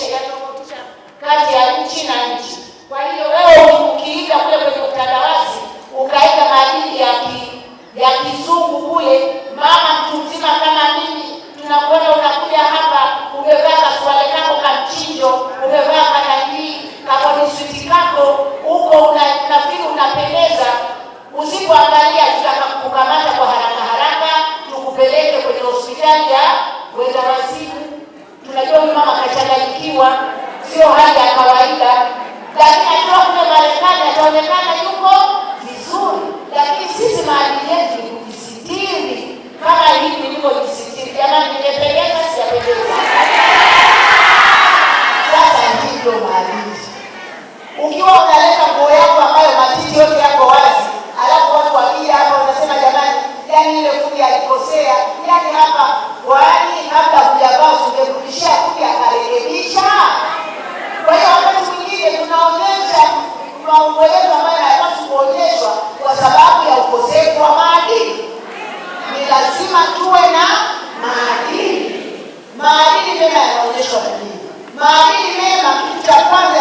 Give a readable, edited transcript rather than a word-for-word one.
yatofautisha kati ya nchi na nchi. Kwa hiyo wewe ukiiga kule kwenye utandawazi, ukaiga maadili ya kizungu kule, mama mtu mzima kama mimi, tunakuona unakuja hapa umevaa kasuale kako kamchinjo, umevaa kanani kaboni switi kako, huko unafikiri unapendeza. Usipoangalia tutakakukamata kwa haraka, tukupeleke kwenye hospitali ya wenda wazimu. Tunajua huyu mama kachanganyikiwa, sio hali ya kawaida, lakini akiwa kule Marekani ataonekana yuko vizuri. Lakini sisi maadili yetu ni kujisitiri kama hivi nilivyojisitiri. Jamani, nimependeza sijapendeza? Sasa ndivyo maadili. Ukiwa unaleta nguo yako ambayo matiti yote yako wazi, alafu watu wakija hapa wanasema jamani, yani ile fundi alikosea, yani hapa kwani kabla hujavaa ungemrudishia fundi akarekebisha. Kwa hiyo wakati mwingine tunaonyesha mambo yetu ambayo hayapaswi kuonyeshwa kwa sababu ya ukosefu wa maadili. Ni lazima tuwe na maadili. Maadili mema yanaonyeshwa na nini? Maadili mema, kitu cha kwanza